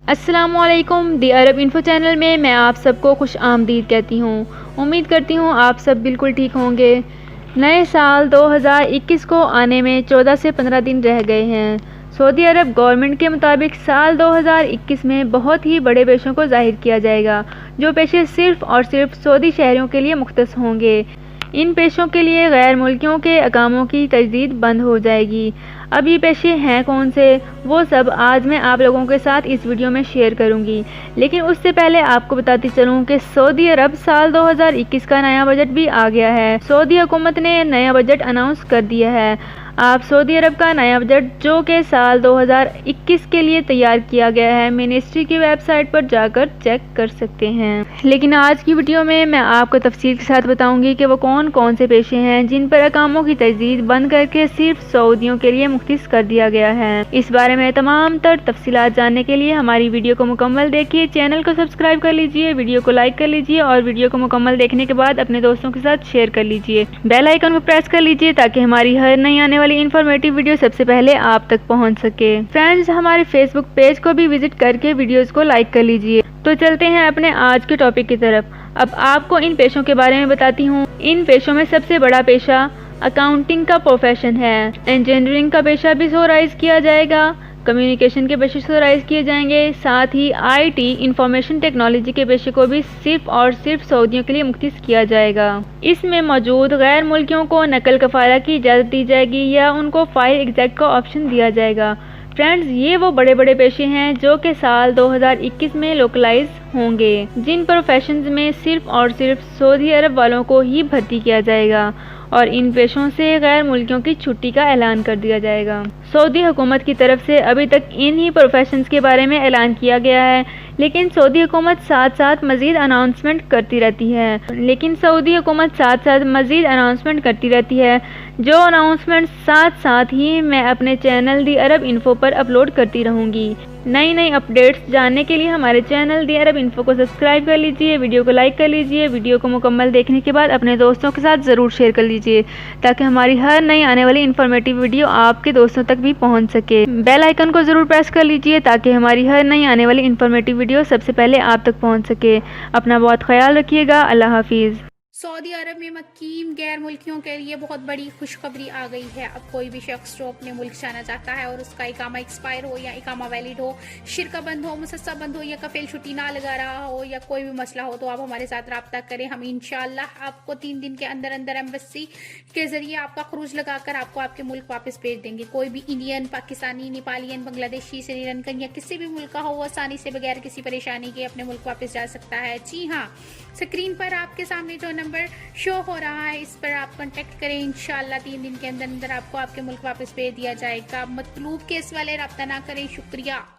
السلام علیکم، دی عرب info channel میں آپ سب کو خوش آمدید کہتی ہوں۔ امید کرتی ہوں آپ سب بالکل ٹھیک ہوں گے۔ نئے سال 2021 کو آنے میں 14 سے 15 دن رہ گئے ہیں۔ سعودی عرب گورنمنٹ کے مطابق سال 2021 میں بہت ہی بڑے پیشوں کو ظاہر کیا جائے گا، جو پیشے صرف اور صرف سعودی شہریوں کے لیے مختص ہوں گے۔ ان پیشوں کے لیے غیر ملکیوں کے اقاموں کی تجدید بند ہو جائے گی۔ اب یہ پیشے ہیں کون سے، وہ سب آج میں آپ لوگوں کے ساتھ اس ویڈیو میں شیئر کروں گی، لیکن اس سے پہلے آپ کو بتاتی چلوں کہ سعودی عرب سال 2021 کا نیا بجٹ بھی آ گیا ہے۔ سعودی حکومت نے نیا بجٹ اناؤنس کر دیا ہے۔ آپ سعودی عرب کا نیا بجٹ جو کہ سال 2021 کے لیے تیار کیا گیا ہے، منسٹری کی ویب سائٹ پر جا کر چیک کر سکتے ہیں۔ لیکن آج کی ویڈیو میں آپ کو تفصیل کے ساتھ بتاؤں گی کہ وہ کون سے پیشے ہیں جن پر اقاموں کی تجدید بند کر کے صرف سعودیوں کے لیے مختص کر دیا گیا ہے۔ اس بارے میں تمام تر تفصیلات جاننے کے لیے ہماری ویڈیو کو مکمل دیکھیے، چینل کو سبسکرائب کر لیجیے، ویڈیو کو لائک کر لیجیے اور ویڈیو کو مکمل دیکھنے کے بعد اپنے دوستوں کے ساتھ شیئر کر لیجیے۔ بیل آئیکن کو پریس کر لیجیے تاکہ ہماری ہر نئی آنے والی انفارمیٹیو ویڈیو سب سے پہلے آپ تک پہنچ سکے۔ فرینڈز، ہمارے فیس بک پیج کو بھی وزٹ کر کے ویڈیوز کو لائک کر لیجیے۔ تو چلتے ہیں اپنے آج کے ٹاپک کی طرف۔ اب آپ کو ان پیشوں کے بارے میں بتاتی ہوں۔ ان پیشوں میں سب سے بڑا پیشہ اکاؤنٹنگ کا پروفیشن ہے۔ انجینئرنگ کا پیشہ بھی سورائز کیا جائے گا، کمیونیکیشن کے پیشے سورائز کیے جائیں گے، ساتھ ہی آئی ٹی انفارمیشن ٹیکنالوجی کے پیشے کو بھی صرف اور صرف سعودیوں کے لیے مختص کیا جائے گا۔ اس میں موجود غیر ملکیوں کو نقل کفالہ کی اجازت دی جائے گی یا ان کو فائل ایگزیکٹ کا آپشن دیا جائے گا۔ فرینڈز، یہ وہ بڑے بڑے پیشے ہیں جو کہ سال 2021 میں لوکلائز ہوں گے، جن پروفیشنز میں صرف اور صرف سعودی عرب والوں کو ہی بھرتی کیا جائے گا اور ان پیشوں سے غیر ملکیوں کی چھٹی کا اعلان کر دیا جائے گا۔ سعودی حکومت کی طرف سے ابھی تک انہی پروفیشنز کے بارے میں اعلان کیا گیا ہے، لیکن سعودی حکومت ساتھ ساتھ مزید اناؤنسمنٹ کرتی رہتی ہے۔ جو اناؤنسمنٹ ساتھ ہی میں اپنے چینل دی عرب انفو پر اپلوڈ کرتی رہوں گی۔ نئی اپڈیٹس جاننے کے لیے ہمارے چینل دی عرب انفو کو سبسکرائب کر لیجیے، ویڈیو کو لائک کر لیجیے، ویڈیو کو مکمل دیکھنے کے بعد اپنے دوستوں کے ساتھ ضرور شیئر کر لیجیے تاکہ ہماری ہر نئی آنے والی انفارمیٹیو ویڈیو آپ کے دوستوں تک بھی پہنچ سکے۔ بیل آئیکن کو ضرور پریس کر لیجیے تاکہ ہماری ہر نئی آنے والی انفارمیٹیو ویڈیو سب سے پہلے آپ تک پہنچ سکے۔ اپنا بہت خیال رکھیے گا۔ اللہ حافظ۔ سعودی عرب میں مقیم غیر ملکیوں کے لیے بہت بڑی خوشخبری آ گئی ہے۔ اب کوئی بھی شخص جو اپنے ملک جانا چاہتا ہے اور اس کا اقامہ ایکسپائر ہو یا اقامہ ویلڈ ہو، شرکہ بند ہو، مسسہ بند ہو یا کفیل چھٹی نہ لگا رہا ہو یا کوئی بھی مسئلہ ہو، تو آپ ہمارے ساتھ رابطہ کریں۔ ہم انشاءاللہ آپ کو 3 دن کے اندر ایمبیسی کے ذریعے آپ کا خروج لگا کر آپ کو آپ کے ملک واپس بھیج دیں گے۔ کوئی بھی انڈین، پاکستانی، نیپالین، بنگلہ دیشی، سری لنکن یا کسی بھی ملک کا ہو، وہ آسانی سے بغیر کسی پریشانی کے اپنے ملک واپس جا سکتا ہے۔ جی ہاں، اسکرین پر آپ کے سامنے جو نمبر شو ہو رہا ہے، اس پر آپ کانٹیکٹ کریں۔ انشاءاللہ 3 دن کے اندر آپ کو آپ کے ملک واپس بھیج دیا جائے گا۔ مطلوب کیس والے رابطہ نہ کریں۔ شکریہ۔